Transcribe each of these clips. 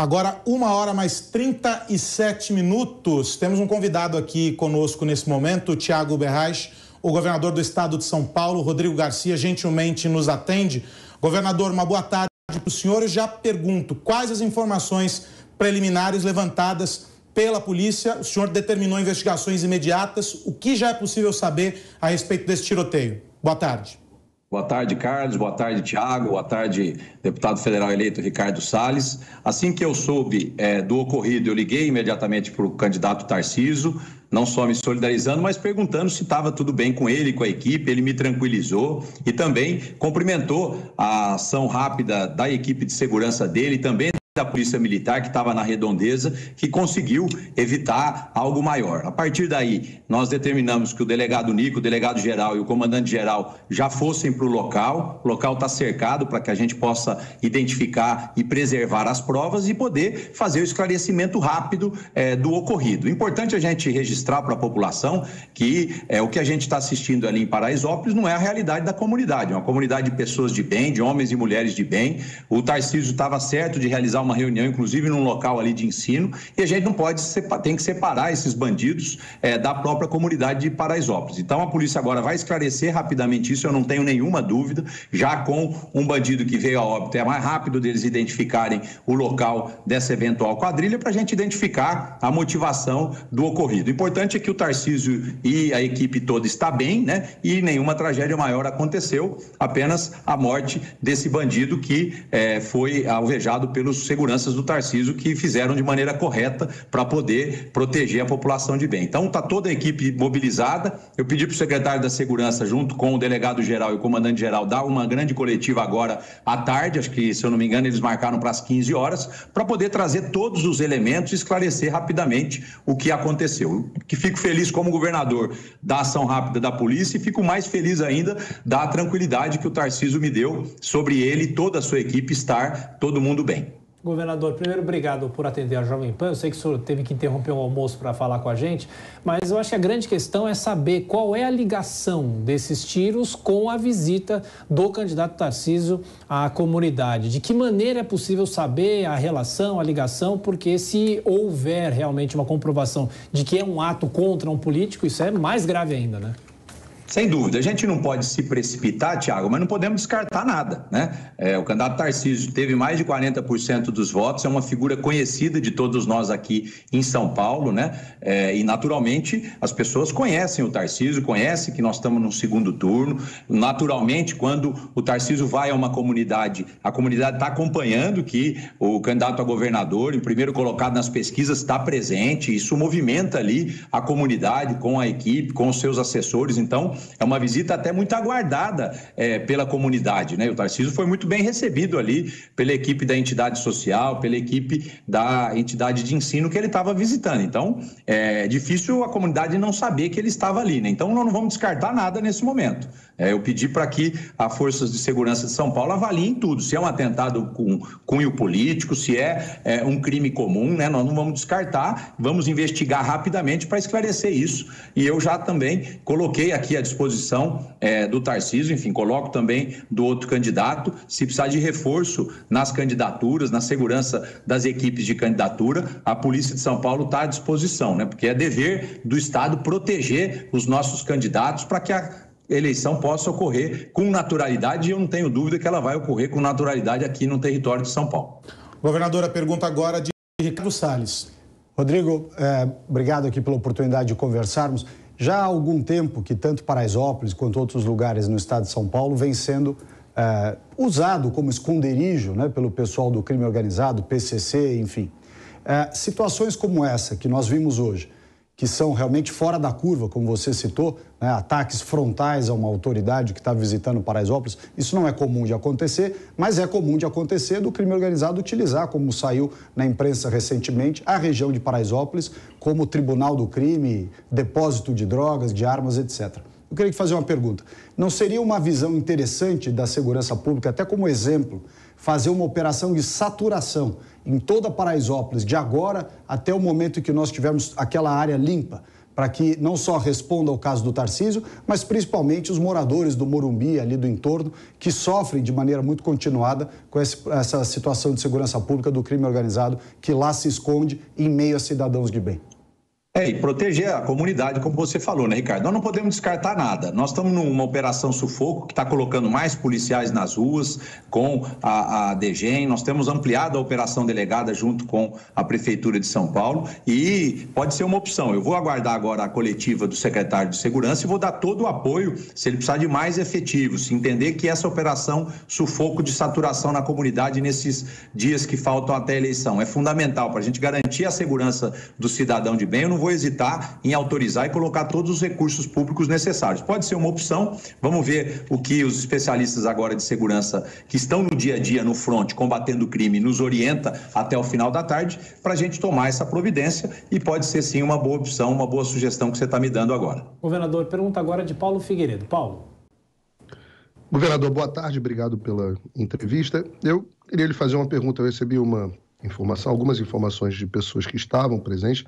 Agora, 1h mais 37 minutos. Temos um convidado aqui conosco nesse momento, o Thiago Uberraich, o governador do estado de São Paulo, Rodrigo Garcia, gentilmente nos atende. Governador, uma boa tarde para o senhor. Eu já pergunto, quais as informações preliminares levantadas pela polícia? O senhor determinou investigações imediatas. O que já é possível saber a respeito desse tiroteio? Boa tarde. Boa tarde, Carlos. Boa tarde, Thiago. Boa tarde, deputado federal eleito Ricardo Salles. Assim que eu soube do ocorrido, eu liguei imediatamente para o candidato Tarcísio, não só me solidarizando, mas perguntando se estava tudo bem com ele, com a equipe. Ele me tranquilizou e também cumprimentou a ação rápida da equipe de segurança dele, também da Polícia Militar, que estava na Redondeza, que conseguiu evitar algo maior. A partir daí, nós determinamos que o delegado Nico, o delegado-geral e o comandante-geral já fossem para o local. O local está cercado para que a gente possa identificar e preservar as provas e poder fazer o esclarecimento rápido do ocorrido. Importante a gente registrar para a população que o que a gente está assistindo ali em Paraisópolis não é a realidade da comunidade. É uma comunidade de pessoas de bem, de homens e mulheres de bem. O Tarcísio estava certo de realizar uma reunião, inclusive num local ali de ensino, e a gente não pode, tem que separar esses bandidos da própria comunidade de Paraisópolis. Então a polícia agora vai esclarecer rapidamente isso, eu não tenho nenhuma dúvida, já com um bandido que veio a óbito, é mais rápido deles identificarem o local dessa eventual quadrilha para a gente identificar a motivação do ocorrido. O importante é que o Tarcísio e a equipe toda está bem, né? E nenhuma tragédia maior aconteceu, apenas a morte desse bandido que foi alvejado pelos seguranças do Tarcísio, que fizeram de maneira correta para poder proteger a população de bem. Então está toda a equipe mobilizada. Eu pedi para o secretário da Segurança, junto com o delegado-geral e o comandante-geral, dar uma grande coletiva agora à tarde, acho que, se eu não me engano, eles marcaram para as 15 horas, para poder trazer todos os elementos e esclarecer rapidamente o que aconteceu. Que fico feliz como governador da ação rápida da polícia e fico mais feliz ainda da tranquilidade que o Tarcísio me deu sobre ele e toda a sua equipe estar todo mundo bem. Governador, primeiro, obrigado por atender a Jovem Pan. Eu sei que o senhor teve que interromper o almoço para falar com a gente, mas eu acho que a grande questão é saber qual é a ligação desses tiros com a visita do candidato Tarcísio à comunidade. De que maneira é possível saber a relação, a ligação, porque se houver realmente uma comprovação de que é um ato contra um político, isso é mais grave ainda, né? Sem dúvida, a gente não pode se precipitar, Thiago, mas não podemos descartar nada, né? O candidato Tarcísio teve mais de 40% dos votos, é uma figura conhecida de todos nós aqui em São Paulo, né? E naturalmente as pessoas conhecem o Tarcísio, conhecem que nós estamos no segundo turno. Naturalmente, quando o Tarcísio vai a uma comunidade, a comunidade está acompanhando que o candidato a governador, em primeiro colocado nas pesquisas, está presente. Isso movimenta ali a comunidade com a equipe, com os seus assessores. Então, é uma visita até muito aguardada pela comunidade, né? O Tarcísio foi muito bem recebido ali pela equipe da entidade social, pela equipe da entidade de ensino que ele estava visitando. Então, é difícil a comunidade não saber que ele estava ali, né? Então, nós não vamos descartar nada nesse momento. Eu pedi para que as forças de segurança de São Paulo avaliem tudo, se é um atentado com cunho político, se é um crime comum, né? Nós não vamos descartar, vamos investigar rapidamente para esclarecer isso. E eu já também coloquei aqui à disposição do Tarcísio, enfim, coloco também do outro candidato, se precisar de reforço nas candidaturas, na segurança das equipes de candidatura, a Polícia de São Paulo está à disposição, né? Porque é dever do Estado proteger os nossos candidatos para que a eleição possa ocorrer com naturalidade, e eu não tenho dúvida que ela vai ocorrer com naturalidade aqui no território de São Paulo. Governador, a pergunta agora de Ricardo Salles. Rodrigo, obrigado aqui pela oportunidade de conversarmos. Já há algum tempo que tanto Paraisópolis quanto outros lugares no estado de São Paulo vem sendo usado como esconderijo, né, pelo pessoal do crime organizado, PCC, enfim. Situações como essa que nós vimos hoje, que são realmente fora da curva, como você citou, né, ataques frontais a uma autoridade que está visitando Paraisópolis, isso não é comum de acontecer, mas é comum de acontecer do crime organizado utilizar, como saiu na imprensa recentemente, a região de Paraisópolis como tribunal do crime, depósito de drogas, de armas, etc. Eu queria te fazer uma pergunta. Não seria uma visão interessante da segurança pública, até como exemplo, fazer uma operação de saturação em toda Paraisópolis, de agora até o momento em que nós tivermos aquela área limpa, para que não só responda ao caso do Tarcísio, mas principalmente os moradores do Morumbi, ali do entorno, que sofrem de maneira muito continuada com essa situação de segurança pública do crime organizado que lá se esconde em meio a cidadãos de bem. E proteger a comunidade, como você falou, né, Ricardo? Nós não podemos descartar nada. Nós estamos numa operação sufoco que está colocando mais policiais nas ruas com a DGEM. Nós temos ampliado a operação delegada junto com a Prefeitura de São Paulo e pode ser uma opção. Eu vou aguardar agora a coletiva do secretário de Segurança e vou dar todo o apoio se ele precisar de mais efetivos, se entender que essa operação sufoco de saturação na comunidade nesses dias que faltam até a eleição é fundamental para a gente garantir a segurança do cidadão de bem. Eu não vou hesitar em autorizar e colocar todos os recursos públicos necessários. Pode ser uma opção, vamos ver o que os especialistas agora de segurança que estão no dia a dia no front combatendo o crime nos orienta até o final da tarde para a gente tomar essa providência e pode ser sim uma boa opção, uma boa sugestão que você está me dando agora. Governador, pergunta agora de Paulo Figueiredo. Paulo. Governador, boa tarde, obrigado pela entrevista. Eu queria lhe fazer uma pergunta, eu recebi algumas informações de pessoas que estavam presentes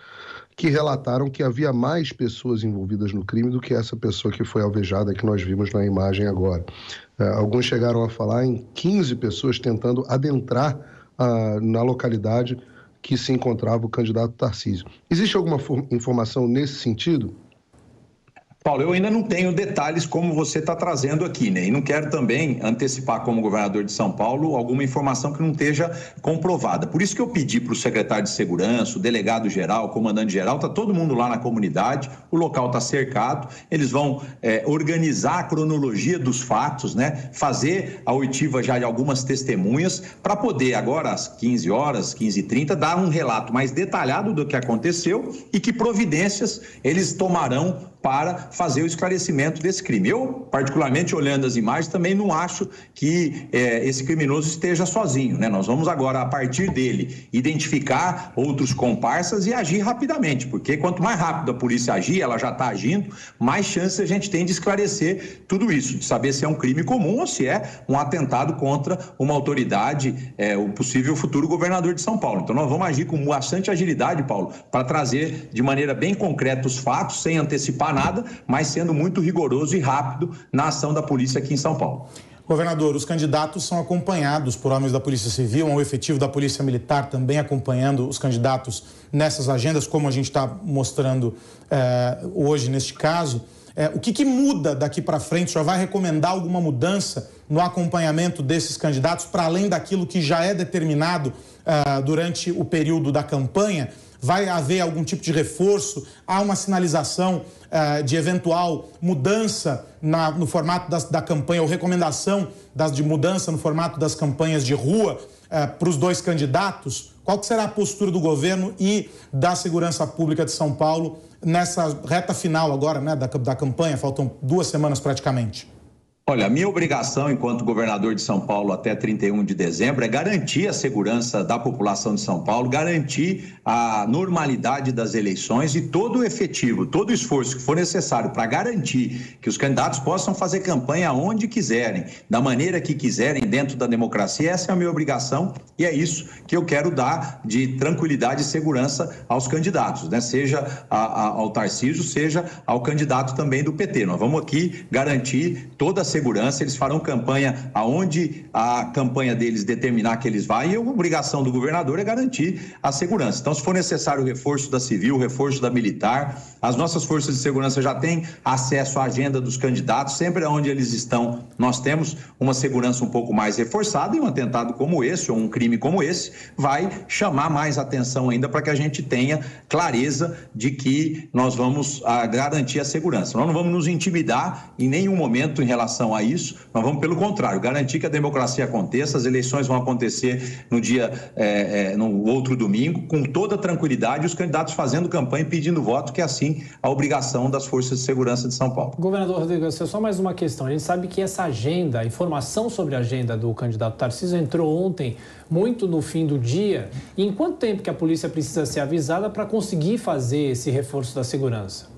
que relataram que havia mais pessoas envolvidas no crime do que essa pessoa que foi alvejada que nós vimos na imagem agora. Alguns chegaram a falar em 15 pessoas tentando adentrar na localidade que se encontrava o candidato Tarcísio. Existe alguma informação nesse sentido? Paulo, eu ainda não tenho detalhes como você está trazendo aqui, né? E não quero também antecipar como governador de São Paulo alguma informação que não esteja comprovada. Por isso que eu pedi para o secretário de Segurança, o delegado-geral, o comandante-geral, está todo mundo lá na comunidade, o local está cercado, eles vão organizar a cronologia dos fatos, né? Fazer a oitiva já de algumas testemunhas para poder agora às 15 horas, 15h30, dar um relato mais detalhado do que aconteceu e que providências eles tomarão para fazer o esclarecimento desse crime. Eu, particularmente, olhando as imagens, também não acho que esse criminoso esteja sozinho, né? Nós vamos agora, a partir dele, identificar outros comparsas e agir rapidamente, porque quanto mais rápido a polícia agir, ela já está agindo, mais chance a gente tem de esclarecer tudo isso, de saber se é um crime comum ou se é um atentado contra uma autoridade, o possível futuro governador de São Paulo. Então, nós vamos agir com bastante agilidade, Paulo, para trazer de maneira bem concreta os fatos, sem antecipar nada, mas sendo muito rigoroso e rápido na ação da polícia aqui em São Paulo. Governador, os candidatos são acompanhados por homens da Polícia Civil, um efetivo da Polícia Militar também acompanhando os candidatos nessas agendas, como a gente está mostrando hoje neste caso. O que muda daqui para frente? O senhor vai recomendar alguma mudança no acompanhamento desses candidatos, para além daquilo que já é determinado durante o período da campanha? Vai haver algum tipo de reforço? Há uma sinalização de eventual mudança no formato da campanha, ou recomendação de mudança no formato das campanhas de rua para os dois candidatos? Qual que será a postura do governo e da segurança pública de São Paulo nessa reta final agora, né, da campanha? Faltam 2 semanas praticamente. Olha, a minha obrigação enquanto governador de São Paulo até 31 de dezembro é garantir a segurança da população de São Paulo, garantir a normalidade das eleições e todo o efetivo, todo o esforço que for necessário para garantir que os candidatos possam fazer campanha onde quiserem, da maneira que quiserem, dentro da democracia. Essa é a minha obrigação e é isso que eu quero dar de tranquilidade e segurança aos candidatos, né? Seja ao Tarcísio, seja ao candidato também do PT. Nós vamos aqui garantir toda a segurança, eles farão campanha aonde a campanha deles determinar que eles vão, e a obrigação do governador é garantir a segurança. Então, se for necessário o reforço da civil, o reforço da militar, as nossas forças de segurança já têm acesso à agenda dos candidatos, sempre onde eles estão, nós temos uma segurança um pouco mais reforçada, e um atentado como esse, ou um crime como esse, vai chamar mais atenção ainda para que a gente tenha clareza de que nós vamos garantir a segurança. Nós não vamos nos intimidar em nenhum momento em relação a isso, nós vamos, pelo contrário, garantir que a democracia aconteça. As eleições vão acontecer no outro domingo, com toda tranquilidade, os candidatos fazendo campanha e pedindo voto, que é assim a obrigação das forças de segurança de São Paulo. Governador Rodrigo, só mais uma questão. A gente sabe que essa agenda, a informação sobre a agenda do candidato Tarcísio entrou ontem, muito no fim do dia. E em quanto tempo que a polícia precisa ser avisada para conseguir fazer esse reforço da segurança?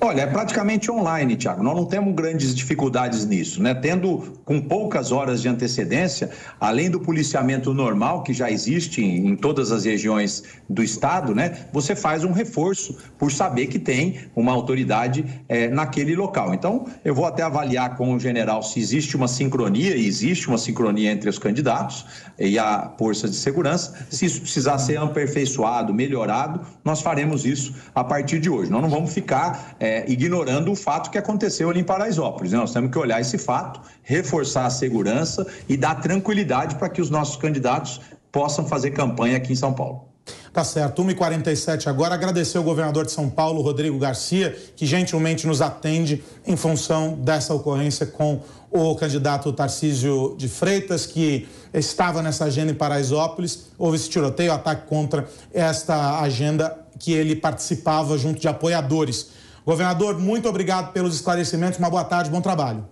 Olha, é praticamente online, Tiago. Nós não temos grandes dificuldades nisso, né? Tendo com poucas horas de antecedência, além do policiamento normal que já existe em todas as regiões do estado, né? Você faz um reforço por saber que tem uma autoridade naquele local. Então, eu vou até avaliar com o general se existe uma sincronia, e existe uma sincronia entre os candidatos e a força de segurança. Se isso precisar ser aperfeiçoado, melhorado, nós faremos isso a partir de hoje. Nós não vamos ficar ignorando o fato que aconteceu ali em Paraisópolis. Nós temos que olhar esse fato, reforçar a segurança e dar tranquilidade para que os nossos candidatos possam fazer campanha aqui em São Paulo. Tá certo, 1h47 agora. Agradecer ao governador de São Paulo, Rodrigo Garcia, que gentilmente nos atende em função dessa ocorrência com o candidato Tarcísio de Freitas, que estava nessa agenda em Paraisópolis. Houve esse tiroteio, ataque contra esta agenda que ele participava junto de apoiadores. Governador, muito obrigado pelos esclarecimentos. Uma boa tarde, bom trabalho.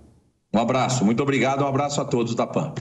Um abraço, muito obrigado, um abraço a todos da PAN.